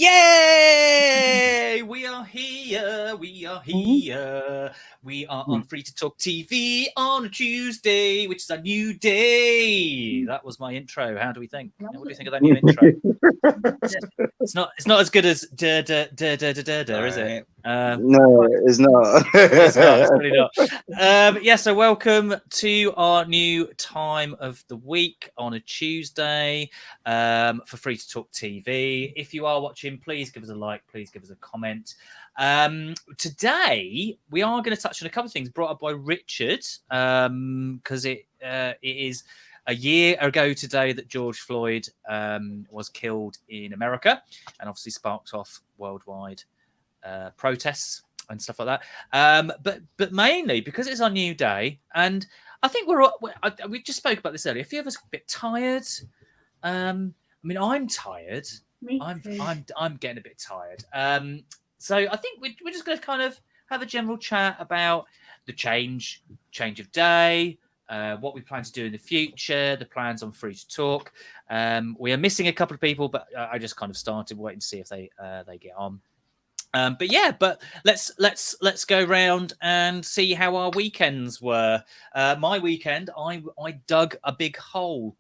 Yay! We are here. We are here. We are on Free2talk TV on a Tuesday, which is a new day. That was my intro. How do we think? What do you think of that new intro? It's not as good as da da da da da da da, is it? No, it's not. It's not. It's really not. Yeah. So welcome to our new time of the week on a Tuesday for Free2talk TV. If you are watching, please give us a like. Please give us a comment. Today we are going to touch on a couple of things brought up by Richard because it is a year ago today that George Floyd was killed in America, and obviously sparked off worldwide protests and stuff like that. But mainly because it's our new day, and I think we just spoke about this earlier. A few of us a bit tired. I mean, I'm tired. I'm getting a bit tired. So I think we're just going to kind of have a general chat about the change of day, what we plan to do in the future, the plans on Free2talk. We are missing a couple of people, but I just kind of started waiting to see if they get on. But let's go round and see how our weekends were. My weekend, I dug a big hole.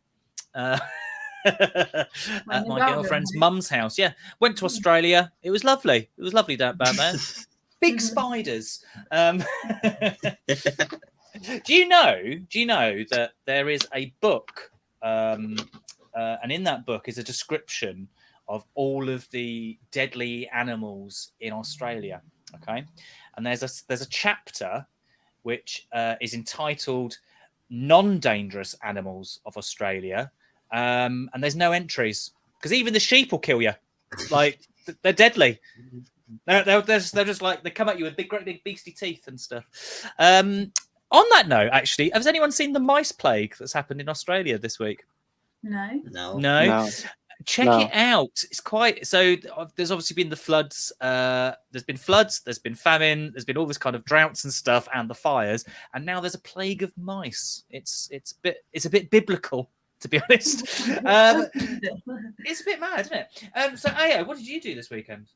At my girlfriend's mum's house. Yeah, went to Australia. It was lovely. It was lovely down there. Big spiders. Do you know that there is a book, and in that book is a description of all of the deadly animals in Australia? Okay, and there's a chapter which is entitled "Non-Dangerous Animals of Australia." And there's no entries because even the sheep will kill you. Like they're deadly. They're just like they come at you with great big beastly teeth and stuff. On that note, actually, has anyone seen the mice plague that's happened in Australia this week? No. Check it out. It's quite so. There's obviously been the floods. There's been floods. There's been famine. There's been all this kind of droughts and stuff, and the fires. And now there's a plague of mice. It's a bit biblical, to be honest. It's a bit mad, isn't it? So, Ayo, what did you do this weekend?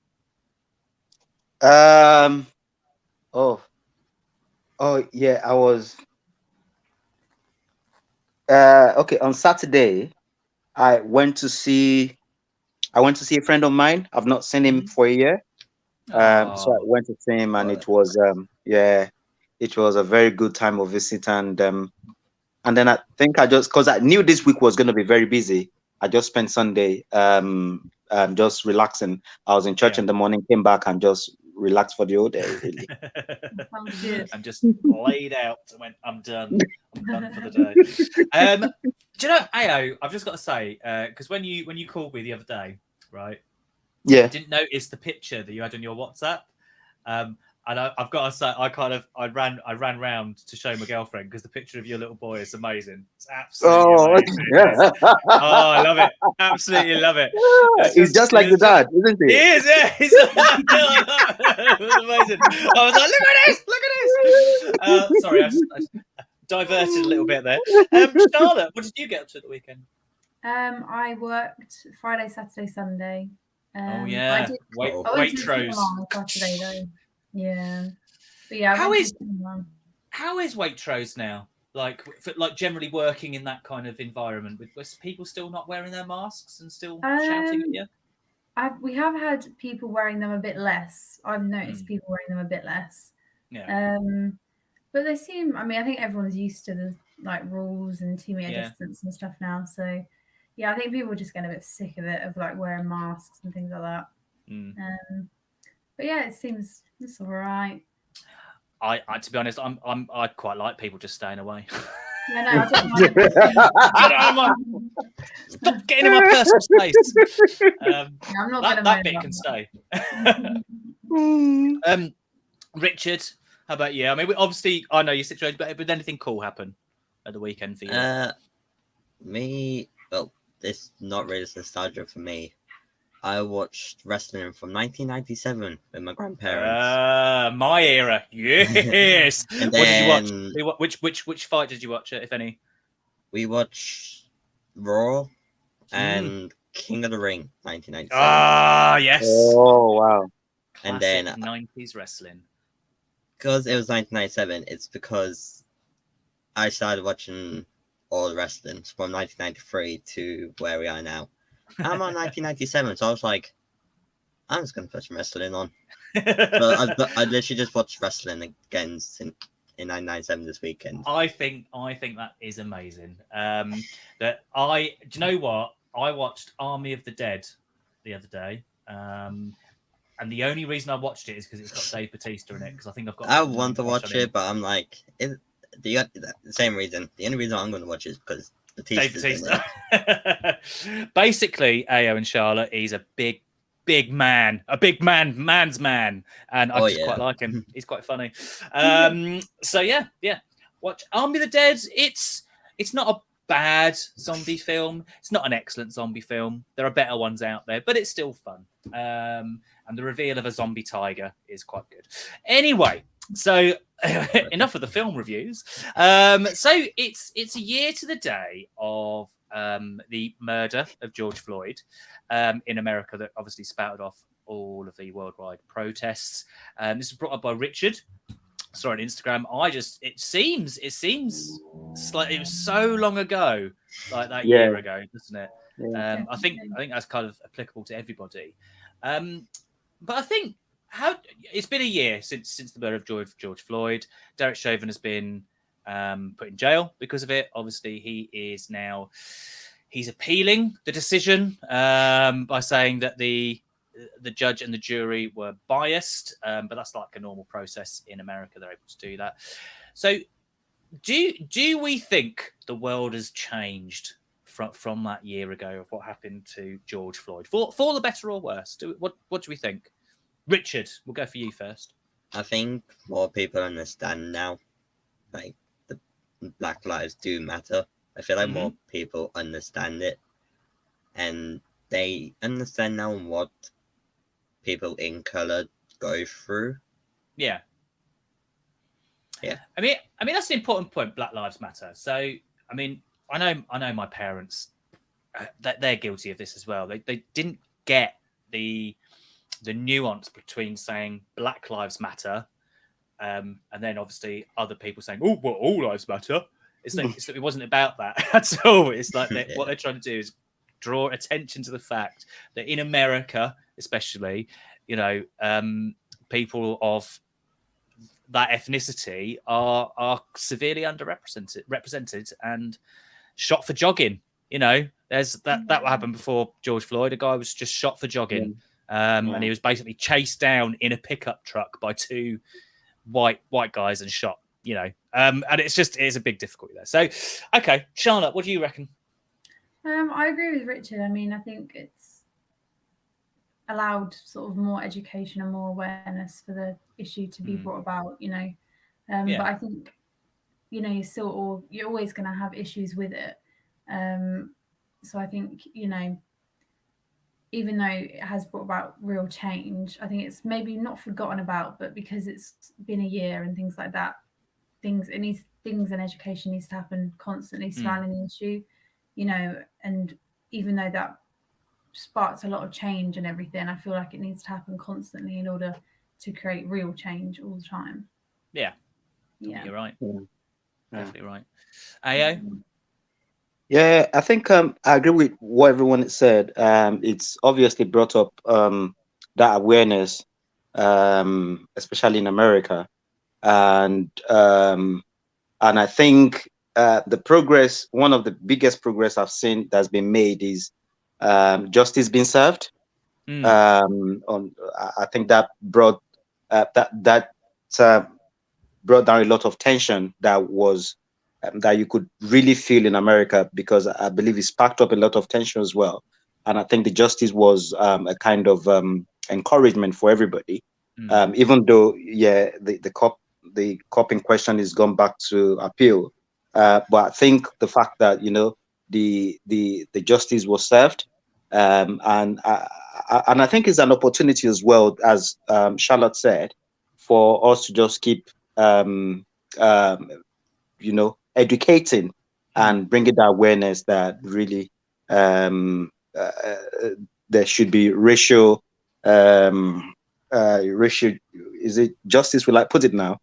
Oh yeah, I was. Okay, on Saturday, I went to see a friend of mine. I've not seen him for a year. So I went to see him, and it was it was a very good time of visit. And then I think because I knew this week was going to be very busy, I just spent Sunday just relaxing. I was in church in the morning, came back and just relaxed for the whole day. Really. And just laid out and went, I'm done for the day. Do you know, Ayo, I've just got to say, because when you called me the other day, right? Yeah. I didn't notice the picture that you had on your WhatsApp. And I've got to say, I ran round to show my girlfriend because the picture of your little boy is amazing. It's absolutely amazing. Yeah. I love it. Absolutely love it. He's just like the dad, isn't he? He is, yeah. It was amazing. I was like, look at this. Sorry, I diverted a little bit there. Charlotte, what did you get up to at the weekend? I worked Friday, Saturday, Sunday. Oh yeah, Waitrose. Saturday though. Yeah, but yeah. How is Waitrose now? Like generally working in that kind of environment with people still not wearing their masks and still shouting at you? We have had people wearing them a bit less. I've noticed people wearing them a bit less. Yeah. But they seem. I mean, I think everyone's used to the rules and 2 meter distance and stuff now. So yeah, I think people are just getting a bit sick of it, of wearing masks and things like that. But yeah, it's all right. I to be honest, I quite like people just staying away. Yeah, no, I don't mind. Stop getting in my personal space. I'm not that bit can stay. Richard, how about you? I mean, obviously, I know your situation, but did anything cool happen at the weekend for you? Me, well, it's not really nostalgia for me. I watched wrestling from 1997 with my grandparents. My era, yes. And what did you watch? Which fight did you watch, if any? We watched Raw and King of the Ring, 1997. Ah, yes. Oh wow. And Classic then 90s wrestling. because it was 1997, it's because I started watching all wrestling from 1993 to where we are now. I'm on 1997, so I was like, I'm just gonna put some wrestling on. So I literally just watched wrestling again in 1997 this weekend. I think that is amazing. Do you know what? I watched Army of the Dead the other day. And the only reason I watched it is because it's got Dave Bautista in it. Because I think I've got. I want to watch it, but I'm like, the same reason. The only reason I'm going to watch it is because Dave Bautista. Basically, Ayo and Charlotte, he's a big man, man's man, and I just quite like him. He's quite funny. So yeah. Watch Army of the Dead. It's not a bad zombie film. It's not an excellent zombie film. There are better ones out there, but it's still fun. And the reveal of a zombie tiger is quite good. Anyway, so enough of the film reviews. So it's a year to the day of the murder of George Floyd in America that obviously spouted off all of the worldwide protests. This was brought up by Richard. Sorry, on Instagram. It seems like it was so long ago, like that year ago, doesn't it? Yeah. I think that's kind of applicable to everybody. But I think it's been a year since the murder of George Floyd. Derek Chauvin has been put in jail because of it. Obviously, he's appealing the decision by saying that the judge and the jury were biased, but that's like a normal process in America. They're able to do that. So, do we think the world has changed from that year ago of what happened to George Floyd for the better or worse? What do we think? Richard, we'll go for you first. I think more people understand now, like the Black Lives do matter. I feel like more people understand it, and they understand now what people in color go through. Yeah. Yeah. I mean that's an important point. Black Lives Matter. So I mean, I know my parents that they're guilty of this as well. They didn't get the nuance between saying Black Lives Matter and then obviously other people saying, oh, well, all lives matter. It wasn't about that at all. It's like what they're trying to do is draw attention to the fact that in America, especially, people of that ethnicity are severely underrepresented and shot for jogging. There's that happened before George Floyd. A guy was just shot for jogging, and he was basically chased down in a pickup truck by two white guys and shot. And it's a big difficulty there. So, okay, Charlotte, what do you reckon? I agree with Richard. I mean, I think it's allowed sort of more education and more awareness for the issue to be brought about. But I think you're always going to have issues with it. So I think even though it has brought about real change, I think it's maybe not forgotten about, but because it's been a year and things like that, things and education needs to happen constantly surrounding the issue, and even though that sparks a lot of change and everything, I feel like it needs to happen constantly in order to create real change all the time. Yeah. You're right. Definitely right. Ayo? Yeah, I think I agree with what everyone said. It's obviously brought up that awareness, especially in America, and I think the progress, one of the biggest progress I've seen that's been made is justice being served. I think that brought brought down a lot of tension that you could really feel in America, because I believe it sparked up a lot of tension as well. And I think the justice was a kind of encouragement for everybody, even though the cop in question is gone back to appeal. But I think the fact that the justice was served, and I think it's an opportunity as well, as Charlotte said, for us to just keep educating and bringing the awareness that really there should be racial racial, is it justice? Will I put it now?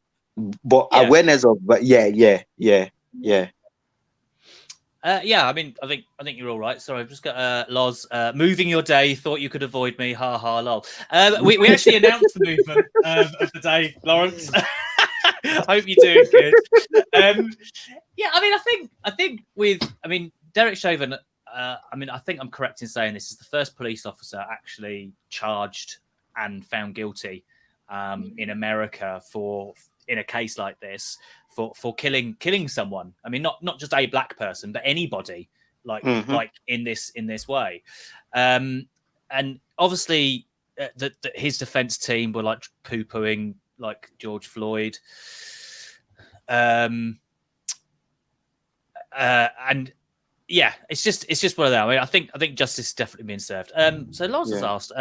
But awareness of, but yeah. I mean, I think you're all right. Sorry, I've just got Lars moving your day. Thought you could avoid me. Ha ha lol. We actually announced the movement of the day, Lawrence. Hope you're doing good. Yeah, I mean, I mean, Derek Chauvin. I mean, I think I'm correct in saying this is the first police officer actually charged and found guilty in America in a case like this for killing someone. I mean, not just a black person, but anybody like in this way. And obviously, his defense team were like poo-pooing like George Floyd. And yeah, it's just one of them. I mean, I think justice is definitely being served. So Lars has asked,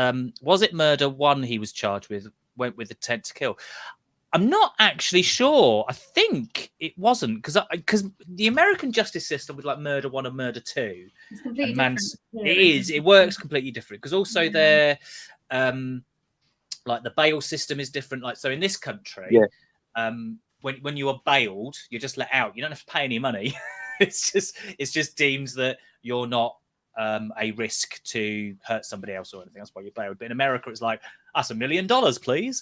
was it murder one he was charged with, went with intent to kill? I'm not actually sure. I think it wasn't because the American justice system with like murder one and murder two, It's completely and different. it works completely different because also their like the bail system is different. Like so in this country, when you are bailed, you're just let out. You don't have to pay any money. It's just deemed that you're not a risk to hurt somebody else or anything. That's why you're bailed. But in America, it's like, that's $1 million, please.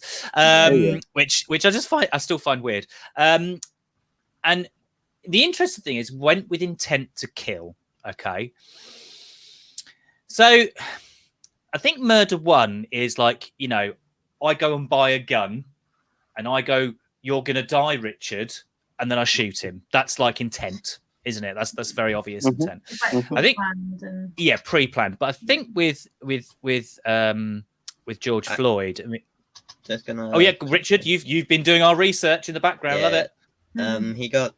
Which I still find weird. And the interesting thing is, went with intent to kill. Okay. So I think murder one is like, you know, I go and buy a gun and I go, you're gonna die, Richard, and then I shoot him. That's like intent, isn't it? That's very obvious intent. I think pre-planned. But I think with George Floyd, I mean, just gonna. Oh yeah, Richard, you've been doing our research in the background. Love it. He got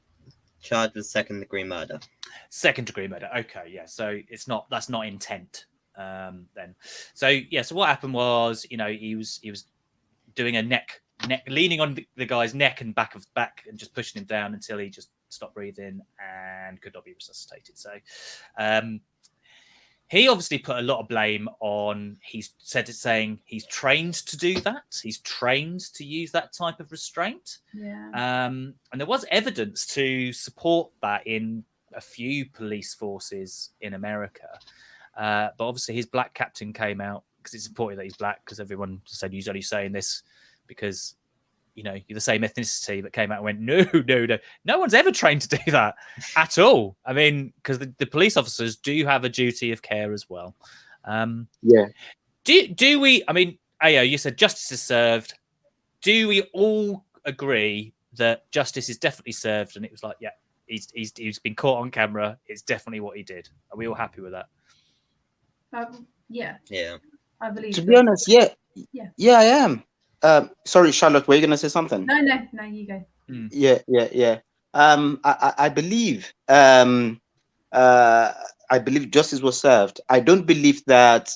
charged with second-degree murder. Second-degree murder. Okay, yeah. So that's not intent. Then. So yeah. So what happened was, you know, he was doing a neck leaning on the guy's neck and back and just pushing him down until he just stopped breathing and could not be resuscitated. So he obviously put a lot of blame on, saying he's trained to do that. He's trained to use that type of restraint. Yeah. And there was evidence to support that in a few police forces in America. But obviously his black captain came out because it's important that he's black, because everyone said he's only saying this because, you know, you're the same ethnicity, that came out and went, no one's ever trained to do that at all. I mean, because the police officers do have a duty of care as well. Do we, I mean, Ayo, you said justice is served. Do we all agree that justice is definitely served? And it was like, yeah, he's been caught on camera. It's definitely what he did. Are we all happy with that? Yeah. I believe. To be honest, yeah, I am. Sorry, Charlotte, were you gonna say something? No, you go. Yeah. I believe justice was served. I don't believe that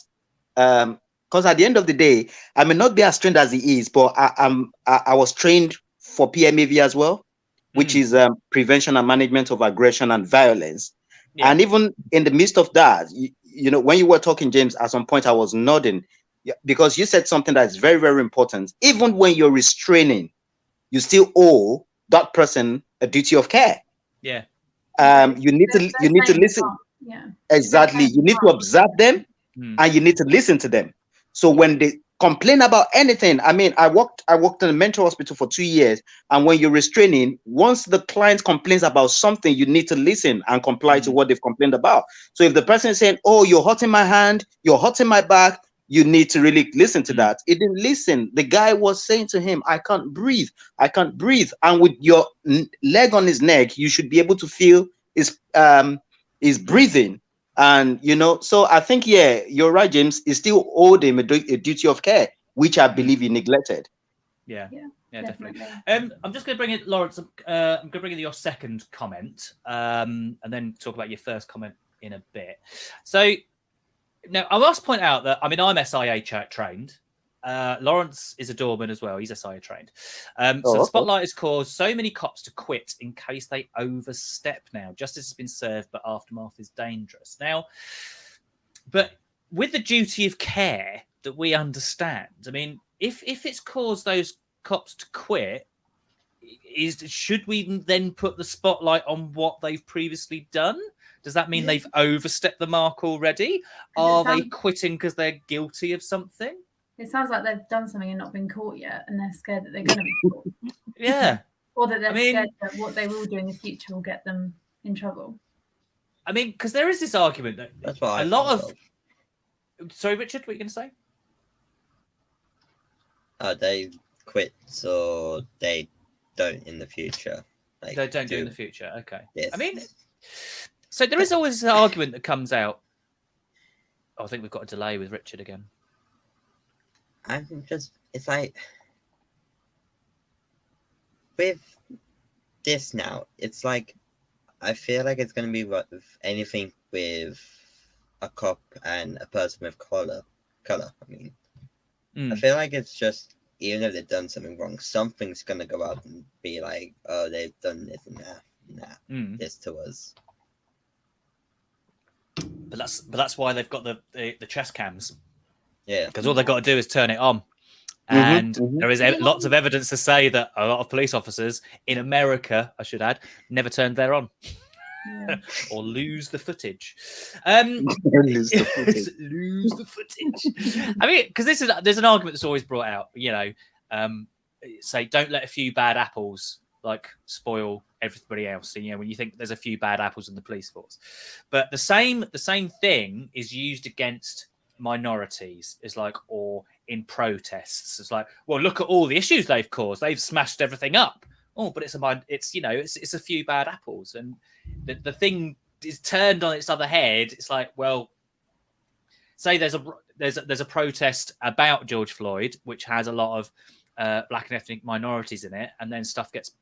because at the end of the day, I may not be as trained as he is, but I was trained for PMAV as well, which is prevention and management of aggression and violence. And even in the midst of that, you know, when you were talking, James, at some point I was nodding because you said something that is very, very important. Even when you're restraining, you still owe that person a duty of care. You need to listen. Exactly. You need to observe them and you need to listen to them. So when they complain about anything, I mean, I worked in a mental hospital for 2 years, and when you're restraining, once the client complains about something, you need to listen and comply to what they've complained about. So if the person is saying, oh, you're hurting my hand, you're hurting my back, you need to really listen to that. He didn't listen. The guy was saying to him, I can't breathe. And with your leg on his neck, you should be able to feel his breathing. And, you know, so I think, yeah, you're right, James. He still owed him a duty of care, which I believe he neglected. Yeah, definitely. I'm just going to bring in, Lawrence, I'm going to bring in your second comment and then talk about your first comment in a bit. So now I must point out that, I mean, I'm SIA trained. Lawrence is a doorman as well. He's SIA trained. So the spotlight has caused so many cops to quit in case they overstep now. Justice has been served, but aftermath is dangerous. Now, But with the duty of care that we understand, I mean, if it's caused those cops to quit, should we then put the spotlight on what they've previously done? Does that mean they've overstepped the mark already? Are they quitting because they're guilty of something? It sounds like they've done something and not been caught yet, and they're scared that they're going to be caught. Yeah. Or that they're scared that what they will do in the future will get them in trouble. I mean, because there is this argument that that's what a lot of... Sorry, Richard, what were you going to say? They quit, so they don't in the future. Like, they don't do in the future. Okay. Yes. I mean, so there is always an argument that comes out. Oh, I think we've got a delay with Richard again. It's like with this now, it's like I feel like it's going to be with anything with a cop and a person with color. I mean, I feel like it's just, even if they've done something wrong, something's going to go out and be like, oh, they've done this and that, this to us. But that's why they've got the chest cams. Yeah. Because all they've got to do is turn it on. And there is lots of evidence to say that a lot of police officers in America, I should add, never turned their on. Or lose the footage. Lose the footage. Lose the footage. I mean, because there's an argument that's always brought out, you know, say don't let a few bad apples like spoil everybody else. So, you know, when you think there's a few bad apples in the police force. But the same thing is used against minorities, is like, or in protests. It's like, well, look at all the issues they've caused. They've smashed everything up. Oh, but it's a few bad apples, and the thing is turned on its other head. It's like, well, say there's a protest about George Floyd, which has a lot of black and ethnic minorities in it, and then stuff gets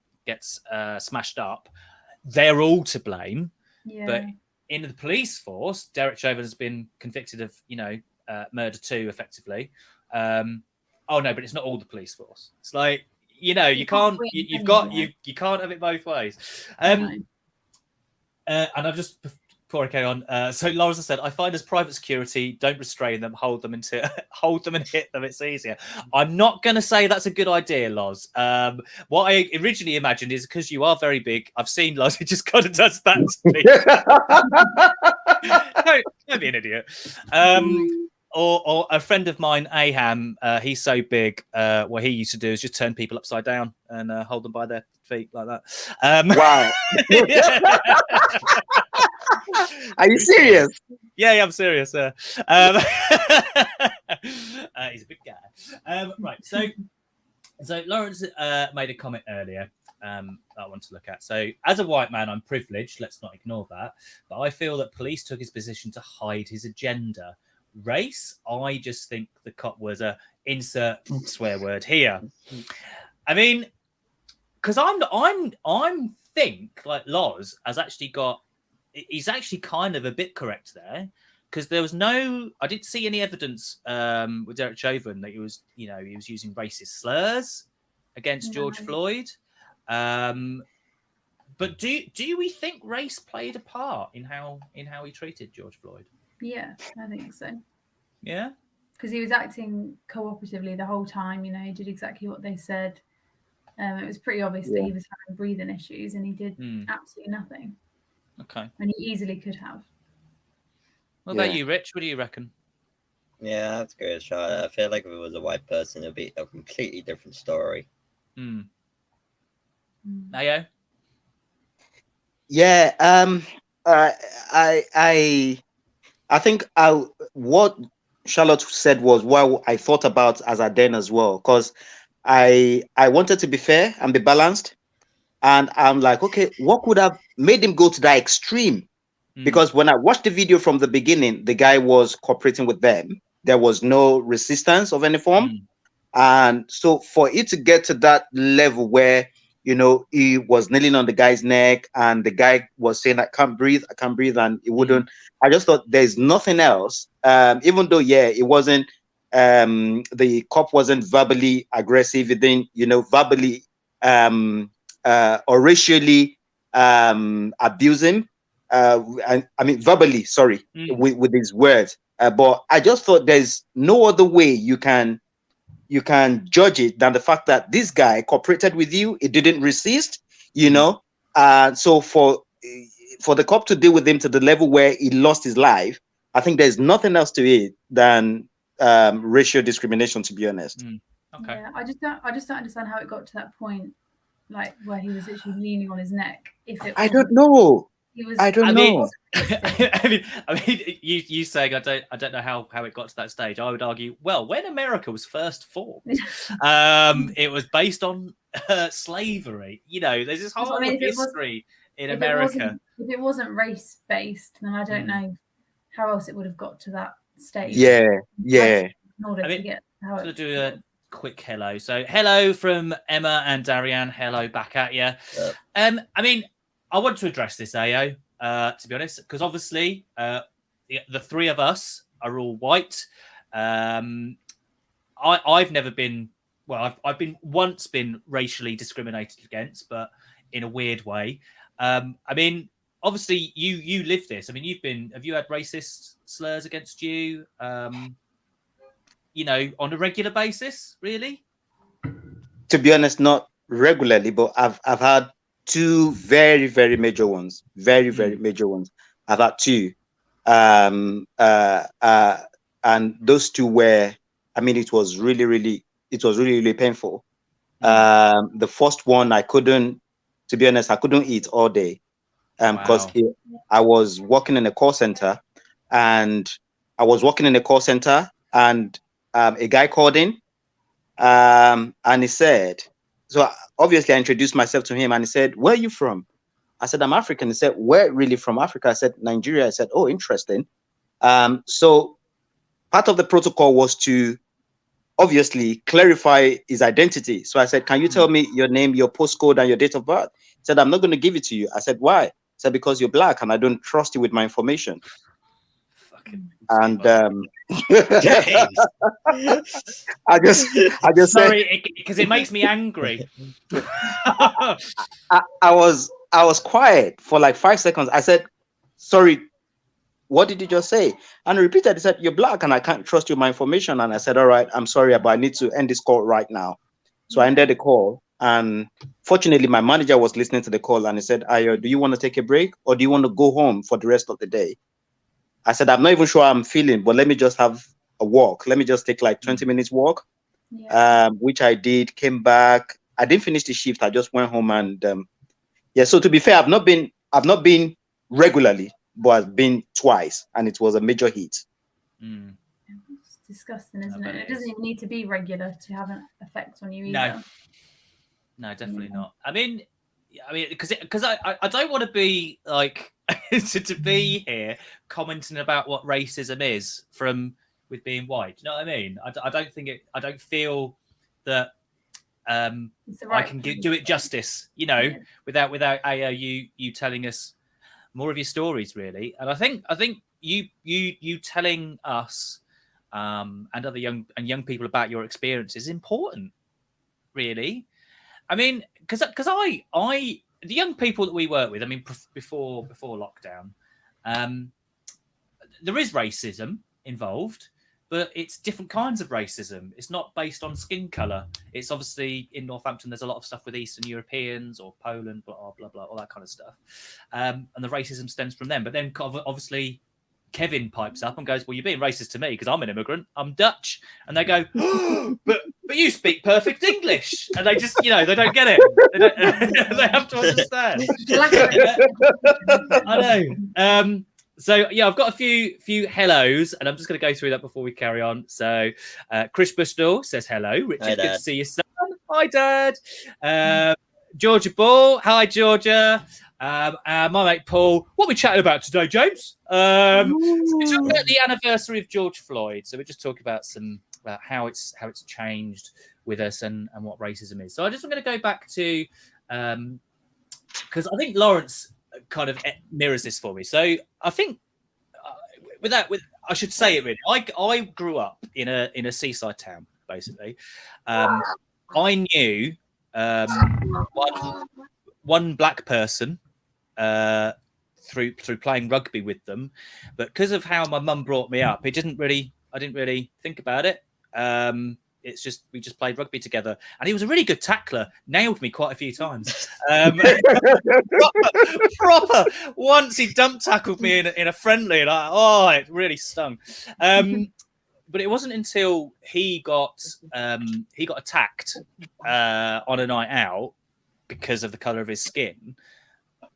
smashed up. They're all to blame. Yeah. But in the police force, Derek Chauvin has been convicted of, you know, murder too, effectively. Oh no, but it's not all the police force. It's like, you know, you can't can't have it both ways. And I've just, before I carry on, so Lars said, I find as private security, don't restrain them, hold them and hit them. It's easier. I'm not going to say that's a good idea, Lars. What I originally imagined is, because you are very big, I've seen Lars, he just kind of does that to me. Don't be an idiot. Or a friend of mine, Aham, he's so big, what he used to do is just turn people upside down and hold them by their feet like that. Wow. Are you serious? Yeah, I'm serious. He's a big guy. Right, so Lawrence made a comment earlier that I want to look at. So, as a white man, I'm privileged. Let's not ignore that. But I feel that police took his position to hide his agenda. Race, I just think the cop was a insert swear word here. I mean, because I'm think like Lars has actually got, he's actually kind of a bit correct there, because there was I didn't see any evidence with Derek Chauvin that he was using racist slurs against George Floyd. But do we think race played a part in how he treated George Floyd? Yeah, I think so. Yeah? Because he was acting cooperatively the whole time, you know, he did exactly what they said. It was pretty obvious that he was having breathing issues, and he did absolutely nothing. Okay. And he easily could have. What about you, Rich? What do you reckon? Yeah, that's a good shot. I feel like if it was a white person, it'd be a completely different story. Ayo? Yeah, I think what Charlotte said was what I thought about as a den as well, because I wanted to be fair and be balanced, and I'm like, okay, what could have made him go to that extreme? Because when I watched the video from the beginning, the guy was cooperating with them. There was no resistance of any form, and so for it to get to that level where, you know, he was kneeling on the guy's neck and the guy was saying, I can't breathe, and he wouldn't. I just thought there's nothing else. Even though, it wasn't, the cop wasn't verbally aggressive. It didn't, you know, verbally or racially abuse him. I mean verbally, sorry, with his words. But I just thought there's no other way you can judge it than the fact that this guy cooperated with you. It didn't resist, you know. So for the cop to deal with him to the level where he lost his life, I think there's nothing else to it than racial discrimination, to be honest. Okay. Yeah, I just don't understand how it got to that point, like where he was literally leaning on his neck. I don't know. I don't know. I mean, you saying I don't know how it got to that stage. I would argue, well, when America was first formed, it was based on slavery. You know, there's this whole history in America. If it wasn't race based, then I don't know how else it would have got to that stage. Yeah. In order to get how to do a quick hello. So hello from Emma and Darianne. Hello back at you. I mean, I want to address this, AO, to be honest, because obviously the three of us are all white. I've never been, well, I've been once been racially discriminated against, but in a weird way. I mean, obviously you live this. I mean, have you had racist slurs against you, you know, on a regular basis, really? To be honest, not regularly, but I've had two very, very major ones. Very, very major ones. I've had two. And those two were, I mean, it was really, really painful. The first one, to be honest, I couldn't eat all day. Because I was working in a call center, and a guy called in, and he said, so obviously I introduced myself to him, and he said, "Where are you from?" I said, "I'm African." He said, "Where really from Africa?" I said, "Nigeria." I said, "Oh, interesting." So part of the protocol was to obviously clarify his identity. So I said, "Can you tell me your name, your postcode, and your date of birth?" He said, "I'm not going to give it to you." I said, "Why?" He said, "Because you're black and I don't trust you with my information." And I just sorry, because it makes me angry. I was quiet for like 5 seconds. I said, "Sorry, what did you just say?" And he repeated. He said, "You're black and I can't trust you with my information." And I said, "All right, I'm sorry, but I need to end this call right now." So I ended the call, and fortunately my manager was listening to the call, and he said, "Ayo, do you want to take a break or do you want to go home for the rest of the day?" I said, "I'm not even sure I'm feeling, but let me just have a walk. Let me just take like 20 minutes walk," which I did, came back. I didn't finish the shift. I just went home, and so to be fair, I've not been regularly, but I've been twice, and it was a major hit. It's disgusting, isn't it? It doesn't even need to be regular to have an effect on you either. No, definitely not. I mean, because I don't want to be like to be here commenting about what racism is with being white. You know what I mean? I don't feel that I can do it justice, you know, without you telling us more of your stories, really. And I think you telling us and other young people about your experience is important, really. I mean, because the young people that we work with, I mean, before lockdown, there is racism involved, but it's different kinds of racism. It's not based on skin color. It's obviously in Northampton, there's a lot of stuff with Eastern Europeans or Poland, blah, blah, blah, all that kind of stuff. And the racism stems from them. But then obviously Kevin pipes up and goes, "Well, you're being racist to me because I'm an immigrant. I'm Dutch." And they go, "Oh, but you speak perfect English." And they just, you know, they don't get it. They have to understand. I know. So yeah, I've got a few hellos, and I'm just going to go through that before we carry on. So Chris Bristol says hello. Richard, hi, good to see you, son. Hi, Dad. Georgia Ball, hi, Georgia. My mate Paul, what are we chatting about today, James? So we're talking about the anniversary of George Floyd. So we're just talking about about how it's changed with us and what racism is. So I just want to go back to because I think Lawrence kind of mirrors this for me. So I think I should say it really. I grew up in a seaside town, basically. I knew one black person through playing rugby with them. But because of how my mum brought me up, I didn't really think about it. It's just we just played rugby together, and he was a really good tackler. Nailed me quite a few times. Proper. Once he dump tackled me in a friendly, and it really stung. But it wasn't until he got attacked on a night out because of the color of his skin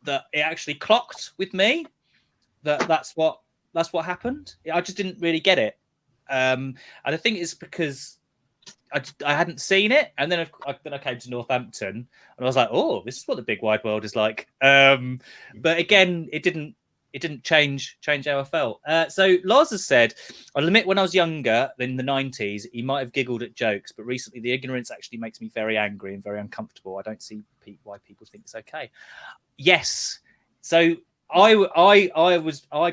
that it actually clocked with me that's what happened. I just didn't really get it, and I think it's because I hadn't seen it, and then I came to Northampton, and I was like, "Oh, this is what the big wide world is like." But again, it didn't change how I felt. So Lars has said, "I'll admit when I was younger, in the 90s, he might have giggled at jokes, but recently the ignorance actually makes me very angry and very uncomfortable. I don't see why people think it's okay." Yes. So I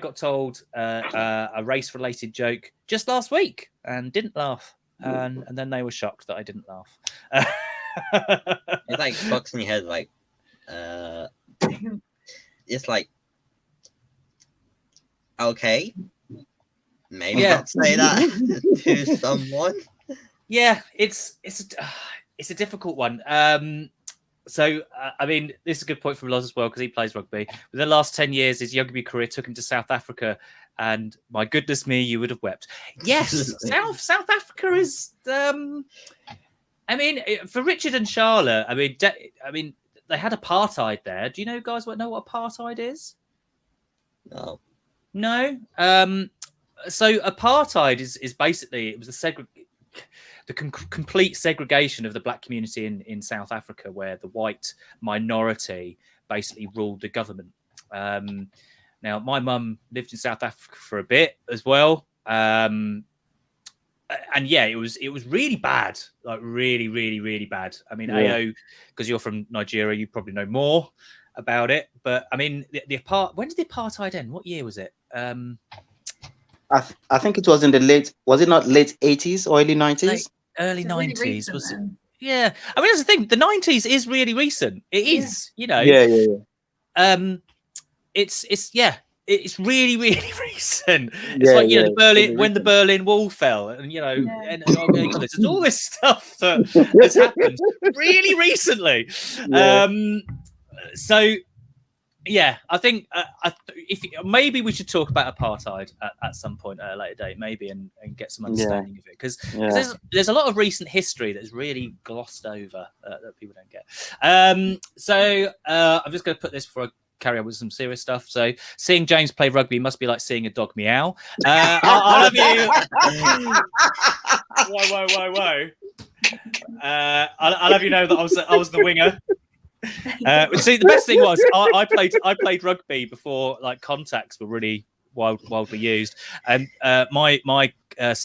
got told a race-related joke just last week and didn't laugh. And then they were shocked that I didn't laugh. It's like fucks in your head, like it's like, okay, maybe not say that to someone. Yeah, it's a difficult one. So I mean, this is a good point from Lars as well, because he plays rugby. Within the last 10 years, his rugby career took him to South Africa. And my goodness me, you would have wept. Yes, South Africa is. I mean, for Richard and Charlotte, I mean, they had apartheid there. Do you know, guys, know what apartheid is? No. No. So apartheid is basically, it was the complete segregation of the black community in South Africa, where the white minority basically ruled the government. Now, my mum lived in South Africa for a bit as well. And yeah, it was really bad, like really, really, really bad. I mean, yeah. AO, because you're from Nigeria, you probably know more about it. But I mean, when did the apartheid end? What year was it? I think it was in was it not late 80s or early 90s? Early 90s. Was it? Yeah. I mean, that's the thing. The 90s is really recent. It is, you know. Yeah. It's really, really recent. It's like, you know, the Berlin Wall fell, and you know, and there's all this stuff that has happened really recently. Yeah. So yeah, I think maybe we should talk about apartheid at some point at a later date, maybe, and get some understanding of it, because there's a lot of recent history that's really glossed over that people don't get. So I'm just going to put this before I carry on with some serious stuff. So seeing James play rugby must be like seeing a dog meow. I love you. Whoa. I'll have you know that I was the winger. See, the best thing was I played rugby before like contacts were really wildly used, and my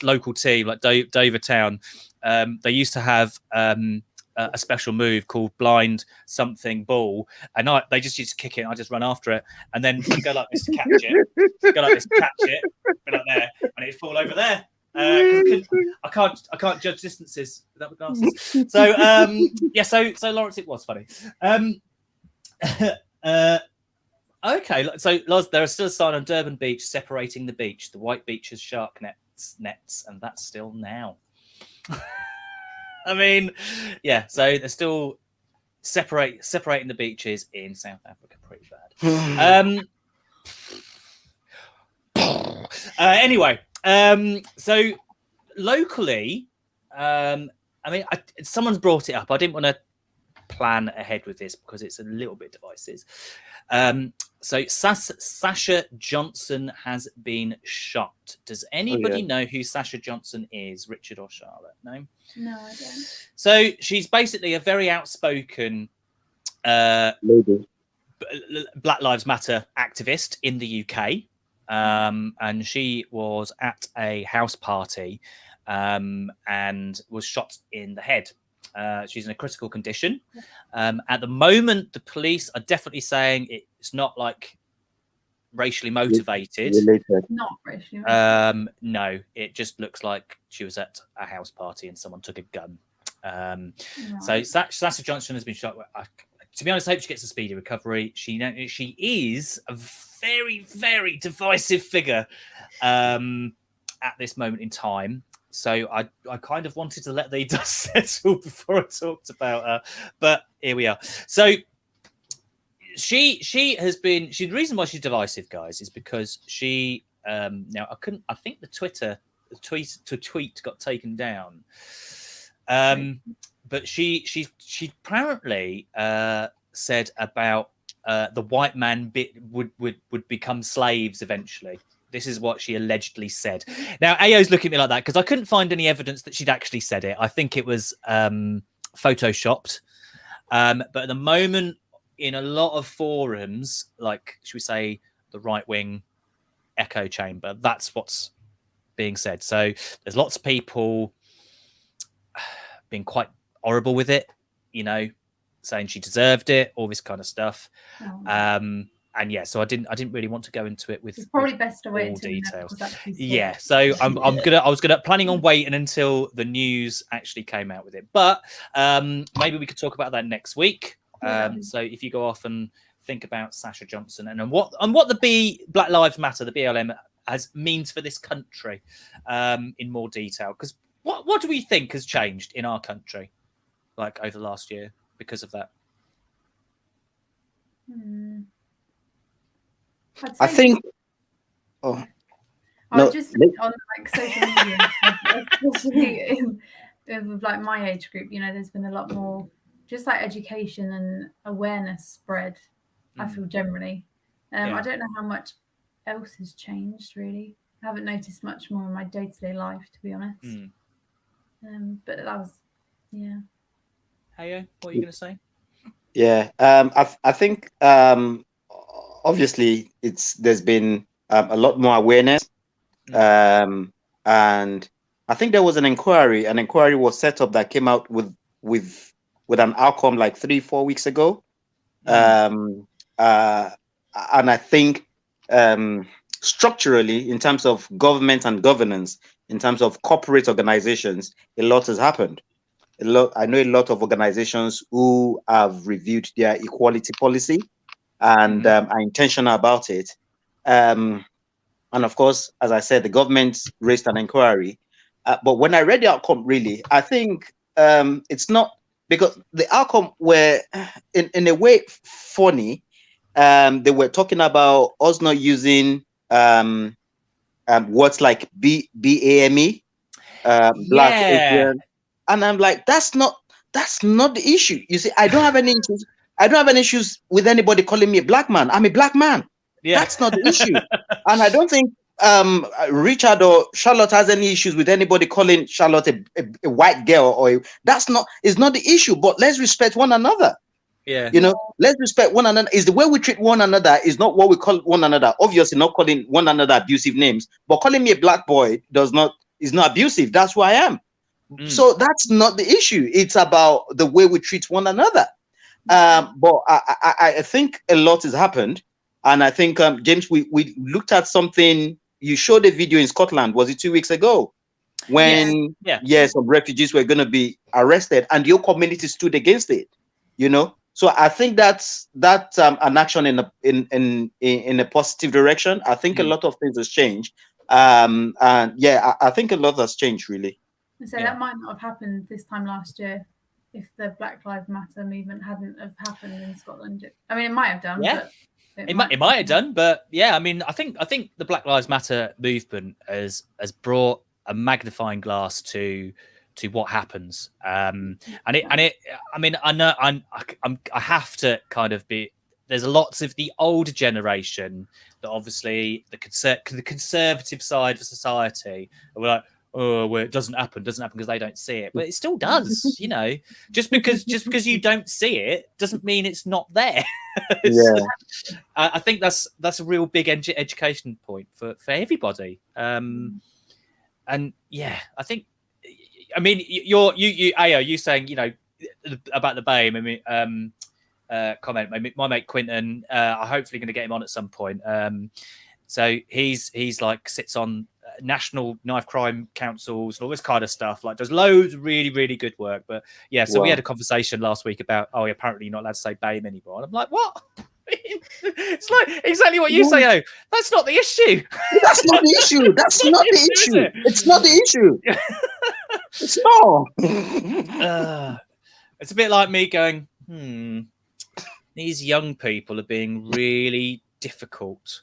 local team, like Dover Town, they used to have a special move called blind something ball, and they just used to kick it, and I just run after it, and then you go like this to catch it, go like there, and it'd fall over there. I can't judge distances without the glasses. So so Lawrence, it was funny. Okay, so Lars, there is still a sign on Durban Beach separating the beach. The white beach has shark nets, and that's still now. I mean, yeah. So they're still separating the beaches in South Africa. Pretty bad. Anyway. So locally, I mean, someone's brought it up. I didn't want to plan ahead with this because it's a little bit divisive. So Sasha Johnson has been shot. Does anybody know who Sasha Johnson is, Richard or Charlotte? No, I don't. So she's basically a very outspoken lady, Black Lives Matter activist in the UK. And she was at a house party and was shot in the head. She's in a critical condition. At the moment, the police are definitely saying it's not like racially motivated. Not racially motivated. No, it just looks like she was at a house party and someone took a gun. So Sasha Johnson has been shot. To be honest, I hope she gets a speedy recovery. She is a very, very divisive figure at this moment in time. So I kind of wanted to let the dust settle before I talked about her, but here we are. So she has been. The reason why she's divisive, guys, is because she now I think the tweet got taken down. But she apparently said about the white man would become slaves eventually. This is what she allegedly said. Now, Ayo's looking at me like that because I couldn't find any evidence that she'd actually said it. I think it was photoshopped. But at the moment, in a lot of forums, like, should we say, the right-wing echo chamber, that's what's being said. So there's lots of people being quite horrible with it, you know, saying she deserved it, all this kind of stuff. And yeah, so I didn't really want to go into it with, it's probably best to wait all until details. Yeah, so I was planning on waiting until the news actually came out with it, but maybe we could talk about that next week. So if you go off and think about Sasha Johnson and what the Black Lives Matter, the BLM, means for this country in more detail, because what do we think has changed in our country, like, over the last year because of that? I think. Just on like social media, especially with like my age group, you know, there's been a lot more just like education and awareness spread. I feel generally. I don't know how much else has changed really. I haven't noticed much more in my day-to-day life, to be honest. But that was, yeah. Hey, what are you going to say? Yeah, I think obviously there's been a lot more awareness, and I think there was an inquiry. An inquiry was set up that came out with an outcome like 3-4 weeks ago, and I think structurally, in terms of government and governance, in terms of corporate organizations, a lot has happened. I know a lot of organizations who have reviewed their equality policy and are intentional about it. And of course, as I said, the government raised an inquiry. But when I read the outcome, really, I think it's not, because the outcome were in a way funny. They were talking about us not using words like BAME, Black, Asian. And I'm like, that's not the issue. You see, I don't have any issues. I don't have any issues with anybody calling me a black man. I'm a black man. Yeah. That's not the issue. And I don't think Richard or Charlotte has any issues with anybody calling Charlotte a white girl is not the issue. But let's respect one another. Yeah. You know, let's respect one another. Is the way we treat one another is not what we call one another. Obviously, not calling one another abusive names, but calling me a black boy is not abusive. That's who I am. So that's not the issue. It's about the way we treat one another. But I think a lot has happened. And I think, James, we looked at something. You showed a video in Scotland. Was it 2 weeks ago? When some refugees were going to be arrested and your community stood against it, you know? So I think that's an action in a positive direction. I think a lot of things has changed. And yeah, I think a lot has changed, really. So that might not have happened this time last year if the Black Lives Matter movement hadn't have happened in Scotland. I mean, it might have done. Yeah, but it might have done. But yeah, I mean, I think the Black Lives Matter movement has brought a magnifying glass to what happens. And it. I mean, I know I have to kind of be. There's lots of the older generation that obviously the conservative side of society are like, oh, well, it doesn't happen because they don't see it, but it still does. You know, just because you don't see it doesn't mean it's not there. I think that's a real big education point for everybody. And yeah, I think, I mean, you saying, you know, about the BAME. I mean, comment. My mate Quinton, I'm hopefully going to get him on at some point. So he's like sits on national knife crime councils and all this kind of stuff, like does loads of really, really good work. But yeah, so we had a conversation last week about, apparently you're not allowed to say BAME anymore. And I'm like, what? It's like exactly what you say. Oh, that's not the issue. That's not the issue. That's not the issue. It's not the issue. It's not. It's a bit like me going, these young people are being really difficult.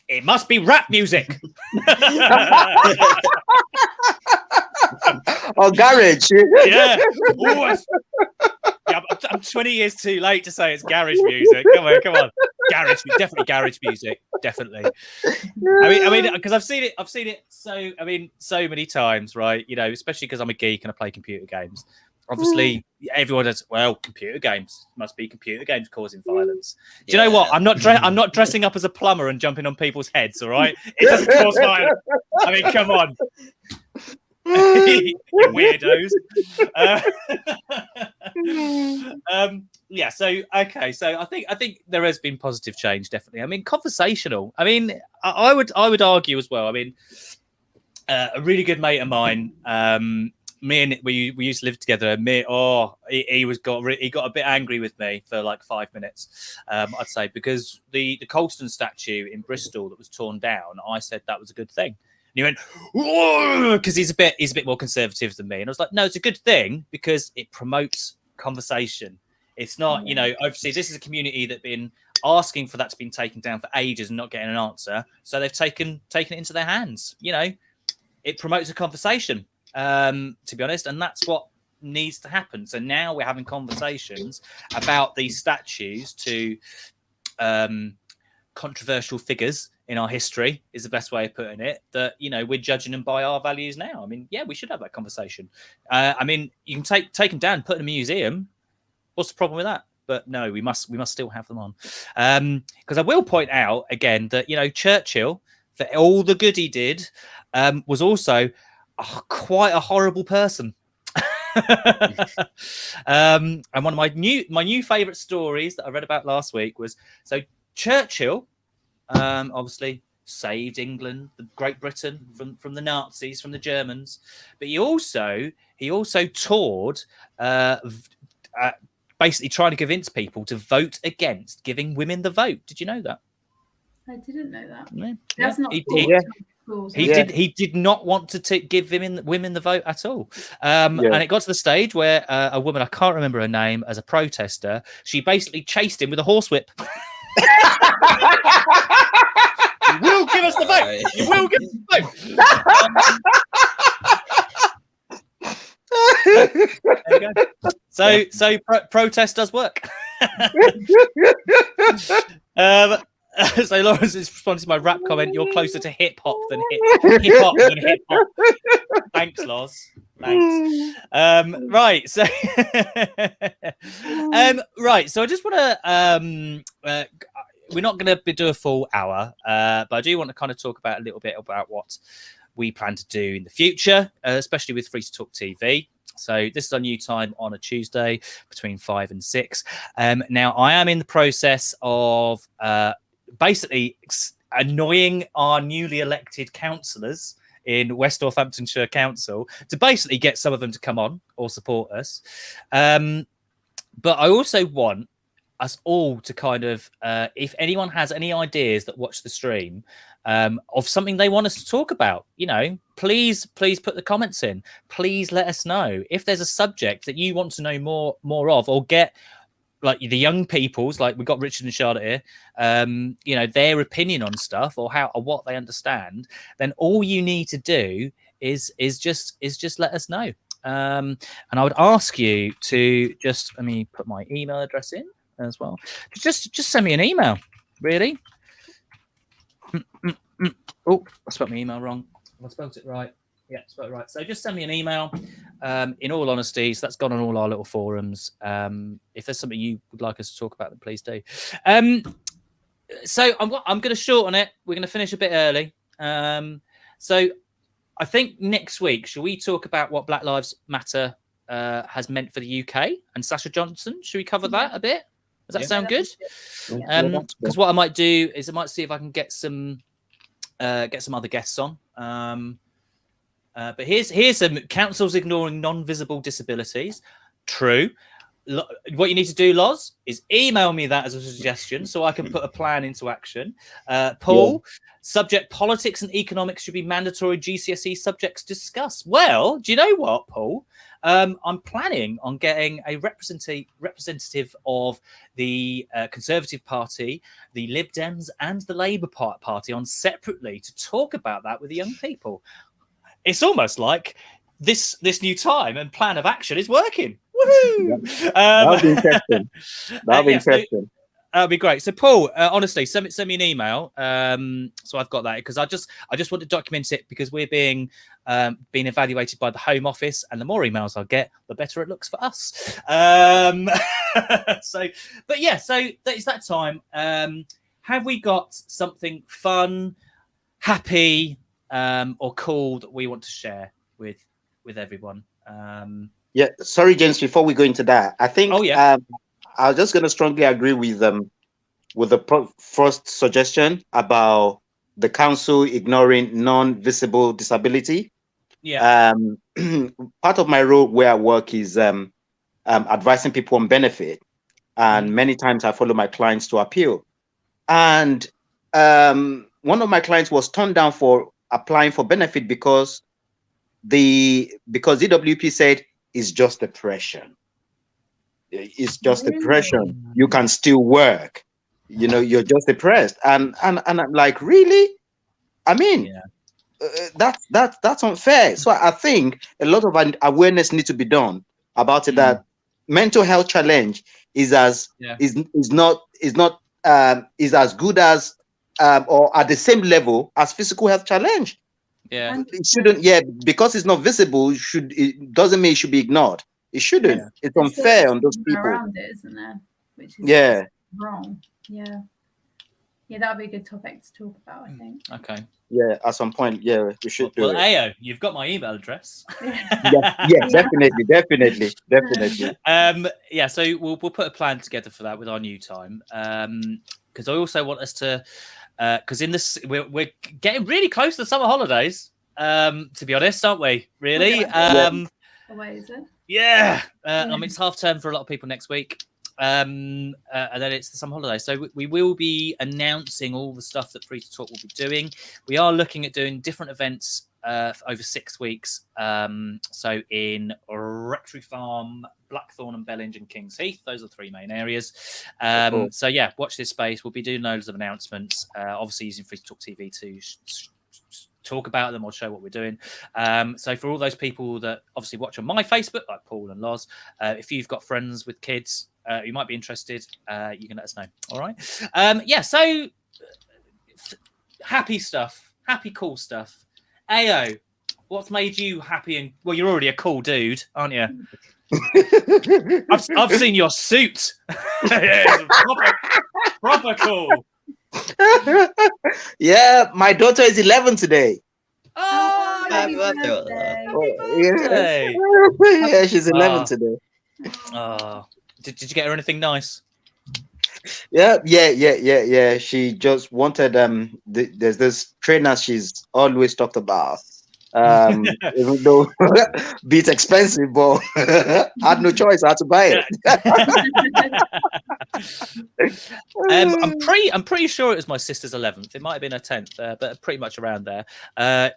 It must be rap music. Or garage. Yeah. Ooh, I'm 20 years too late to say it's garage music. Come on. Definitely garage music. Definitely. I mean, because I've seen it so many times, right? You know, especially because I'm a geek and I play computer games. Obviously, everyone does. Well, computer games must be computer games causing violence. Do you know what? I'm not dressing up as a plumber and jumping on people's heads. All right, it doesn't cause violence. I mean, come on, you weirdos. Yeah. So okay. So I think there has been positive change. Definitely. I mean, conversational. I mean, I would argue as well. I mean, a really good mate of mine. Me and we used to live together. He got a bit angry with me for like 5 minutes, I'd say, because the Colston statue in Bristol that was torn down, I said that was a good thing. And he went, because he's a bit more conservative than me, and I was like, no, it's a good thing because it promotes conversation. It's not, you know, obviously this is a community that's been asking for that to be taken down for ages and not getting an answer, so they've taken it into their hands. You know, it promotes a conversation. To be honest, and that's what needs to happen. So now we're having conversations about these statues to controversial figures in our history is the best way of putting it, that, you know, we're judging them by our values now. I mean, yeah, we should have that conversation. I mean, you can take them down, put in a museum. What's the problem with that? But no, we must still have them on. Because I will point out again that, you know, Churchill, for all the good he did, was also quite a horrible person. And one of my new favorite stories that I read about last week was, so Churchill obviously saved England, Great Britain from the Nazis, from the Germans, but he also toured basically trying to convince people to vote against giving women the vote. Did you know that? I didn't know that. Yeah. That's not He did not want to give women the vote at all. And it got to the stage where a woman, I can't remember her name, as a protester, she basically chased him with a horsewhip. You will give us the vote. You will give us the vote. There you go. So protest does work. So Lawrence is responding to my rap comment. You're closer to hip hop than hip hop. Thanks, Lars. Thanks. Right. So, right. So I just want to. We're not going to do a full hour, but I do want to kind of talk about a little bit about what we plan to do in the future, especially with Free2talk TV. So this is our new time on a Tuesday between 5 and 6. Now I am in the process of basically annoying our newly elected councillors in West Northamptonshire Council to basically get some of them to come on or support us. But I also want us all to kind of, if anyone has any ideas that watch the stream of something they want us to talk about, you know, please put the comments in. Please let us know if there's a subject that you want to know more of, or get like the young people's, like we've got Richard and Charlotte here, you know, their opinion on stuff or how or what they understand. Then all you need to do is just let us know. And I would ask you to just, let me put my email address in as well. Just send me an email, really. Oh, I spelled my email wrong. I spelled it right. Yeah, spelled it right. So just send me an email. In all honesty, so that's gone on all our little forums. If there's something you would like us to talk about, then please do. So I'm going to shorten it. We're going to finish a bit early. So I think next week, shall we talk about what Black Lives Matter has meant for the UK and Sasha Johnson? Should we cover that a bit? Does that sound good? Because what I might do is I might see if I can get some other guests on. But here's some councils ignoring non-visible disabilities. True. what you need to do, Lars, is email me that as a suggestion so I can put a plan into action. Paul, subject politics and economics should be mandatory GCSE subjects discussed. Well, do you know what, Paul? I'm planning on getting a representative of the Conservative Party, the Lib Dems, and the Labour Party on separately to talk about that with the young people. It's almost like this new time and plan of action is working. Woohoo! That'll be interesting. That'll be interesting. That'd be great. So, Paul, honestly, send me an email. So I've got that because I just want to document it because we're being evaluated by the Home Office, and the more emails I get, the better it looks for us. So it's that time. Have we got something fun, happy, or cool that we want to share with everyone? Yeah, sorry, James. Before we go into that, I think. I was just going to strongly agree with the first suggestion about the council ignoring non-visible disability. Yeah. Part of my role where I work is advising people on benefit, and many times I follow my clients to appeal. And one of my clients was turned down for applying for benefit because DWP said it's just depression. It's just depression. You can still work. You're just depressed. And I'm like, really? I mean, that's unfair. So I think a lot of awareness needs to be done about it. That mental health challenge is as good as or at the same level as physical health challenge. Yeah, it shouldn't. Because it's not visible, it doesn't mean it should be ignored. It shouldn't. Yeah. It's unfair on those people. Around it, isn't there? Which is wrong. Yeah, that'd be a good topic to talk about, I think. Okay. Yeah, at some point, we should do it. Well, Ayo, you've got my email address. Definitely. So we'll put a plan together for that with our new time. Because I also want us to, because in this we're getting really close to the summer holidays. To be honest, aren't we? Really? Away, is it? Yeah. I mean, it's half term for a lot of people next week. And then it's the summer holidays. So we will be announcing all the stuff that Free2talk will be doing. We are looking at doing different events over 6 weeks. So in Rectory Farm, Blackthorn and Bellinge and Kings Heath. Those are the 3 main areas. Cool. So watch this space. We'll be doing loads of announcements, obviously using Free2talk TV to talk about them or show what we're doing. So for all those people that obviously watch on my Facebook, like Paul and Lars, if you've got friends with kids you might be interested, you can let us know. All right. So happy stuff, cool stuff. Ayo, what's made you happy? And well, you're already a cool dude, aren't you? I've seen your suit. proper cool. Yeah, my daughter is 11 today. Oh, happy birthday. Yeah, she's 11 today. Oh, did you get her anything nice? Yeah. She just wanted there's this trainer she's always talked about. Even though beats expensive, but I had no choice. I had to buy it. I'm pretty sure it was my sister's 11th. It might have been her 10th, but pretty much around there.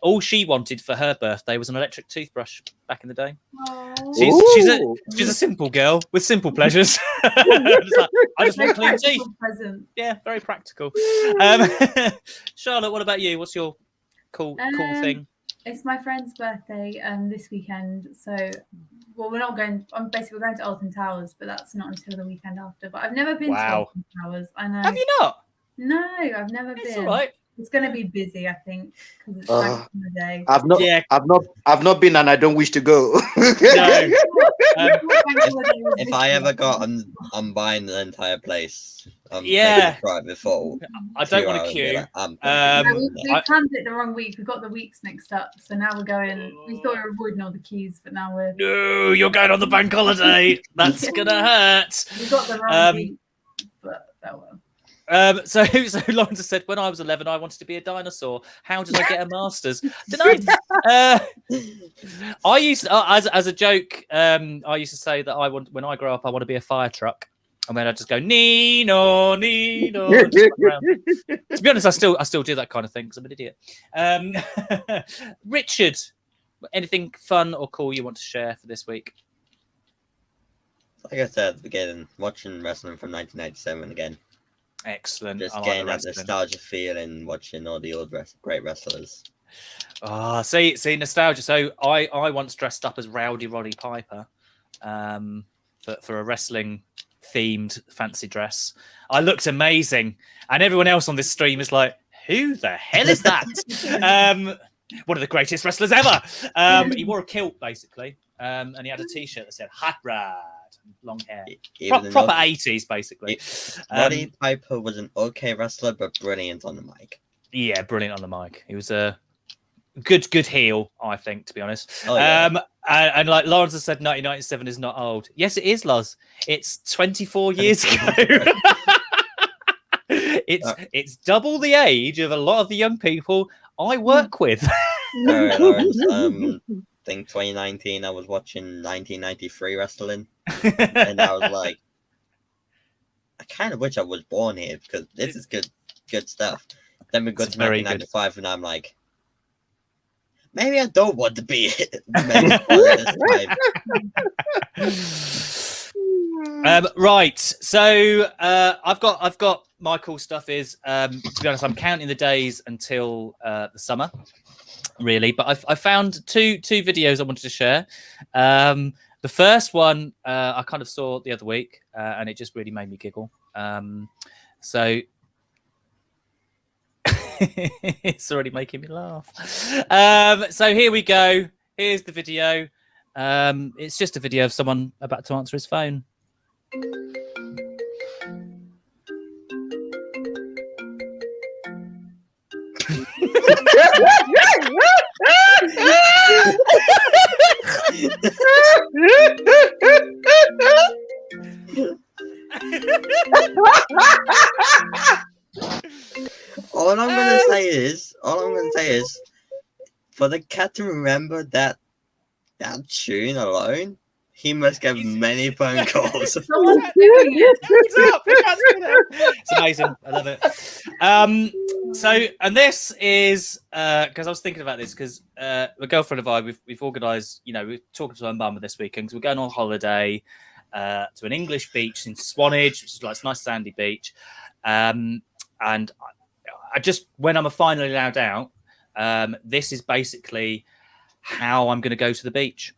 All she wanted for her birthday was an electric toothbrush back in the day. She's a simple girl with simple pleasures. I just want clean teeth. Present. Yeah, very practical. Charlotte, what about you? What's your cool thing? It's my friend's birthday this weekend, so we're not going. We're going to Alton Towers, but that's not until the weekend after. But I've never been to Alton Towers. I know. Have you not? No, I've never been. All right. It's going to be busy, I think, because it's back in the day. I've not been, and I don't wish to go. No. If I ever got, I'm buying the entire place. Before. I don't want to queue. We planned it the wrong week. We got the weeks mixed up, so now we're going. We thought we were avoiding all the queues, but now we're. No, you're going on the bank holiday. That's gonna hurt. We got the wrong week, but that will. So Lawrence has said, when I was 11, I wanted to be a dinosaur. How did I get a master's? Don't know. I used to, as a joke, I used to say that when I grow up, I want to be a fire truck. And then I just go Nino. And just run around. To be honest, I still do that kind of thing because I'm an idiot. Richard, anything fun or cool you want to share for this week? Like I said at the beginning, watching wrestling from 1997 again. Excellent. Just getting that nostalgia feeling, watching all the old great wrestlers. Ah, see, nostalgia. So I once dressed up as Rowdy Roddy Piper, for a wrestling themed fancy dress. I looked amazing, and everyone else on this stream is like, "Who the hell is that?" One of the greatest wrestlers ever. He wore a kilt basically, and he had a T-shirt that said "Hot Rod." Long hair, proper 80s basically. Roddy Piper was an okay wrestler, but brilliant on the mic. Yeah, brilliant on the mic. He was a good heel, I think, to be honest. Oh, yeah. And like Lawrence has said, 1997 is not old. Yes, it is, Lars. It's 24 years ago. It's double the age of a lot of the young people I work with. All right, Lawrence. I think 2019 I was watching 1993 wrestling, and I was like, I kind of wish I was born here because this is good stuff. Then we got to 1995 and I'm like, maybe I don't want to be right. So I've got my cool stuff is, to be honest, I'm counting the days until the summer. Really, but I found two videos I wanted to share. The first one I kind of saw the other week, and it just really made me giggle. So it's already making me laugh. So here we go. Here's the video. It's just a video of someone about to answer his phone. All I'm gonna say is, for the cat to remember that tune alone, he must get many phone calls. It's amazing. I love it. So, and this is because I was thinking about this because my girlfriend and I, we've organised, we're talking to her mum this weekend because we're going on holiday to an English beach in Swanage, which is like a nice sandy beach. And I just, when I'm finally allowed out, this is basically how I'm going to go to the beach.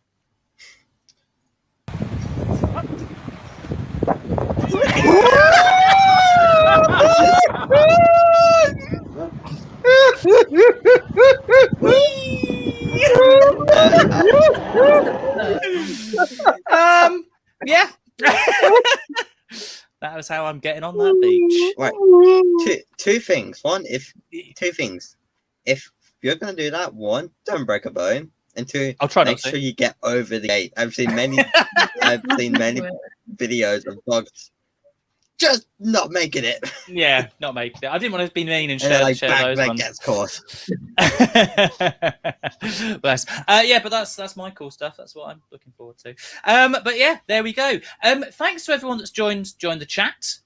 Yeah. That was how I'm getting on that beach. Right. Two things. If you're gonna do that, one, don't break a bone, and two, I'll try make sure you get over the gate. I've seen many videos of dogs just not making it. Yeah, not making it. I didn't want to be mean and share those ones. Gets caught. Bless. Yeah, but that's my cool stuff. That's what I'm looking forward to. But yeah, there we go. Thanks to everyone that's joined the chat,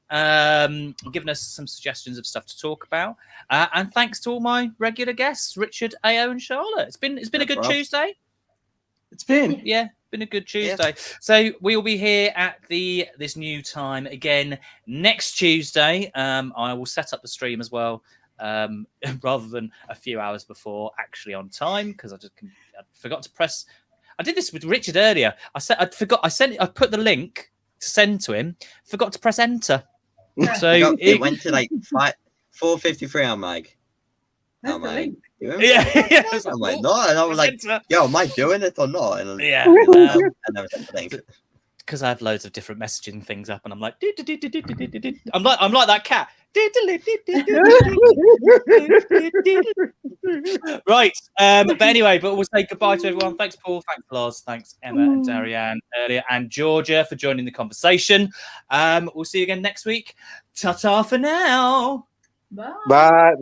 giving us some suggestions of stuff to talk about, and thanks to all my regular guests, Richard, Ao, and Charlotte. It's been a good Tuesday. It's been been a good Tuesday. Yeah. So we will be here at this new time again next Tuesday. I will set up the stream as well, rather than a few hours before, actually on time, because I forgot to press. I did this with Richard earlier. I put the link to send to him. Forgot to press enter. So it went to like 4:53 on Mike. That's the link. Yeah. I'm like, no, and I was like, yo, am I doing it or not? And yeah. I never said the link. because I have loads of different messaging things up, and I'm like, I'm like that cat. Right. But anyway, we'll say goodbye to everyone. Thanks, Paul. Thanks, Lars. Thanks, Emma and Darianne earlier, and Georgia for joining the conversation. We'll see you again next week. Ta-ta for now. Bye. Bye.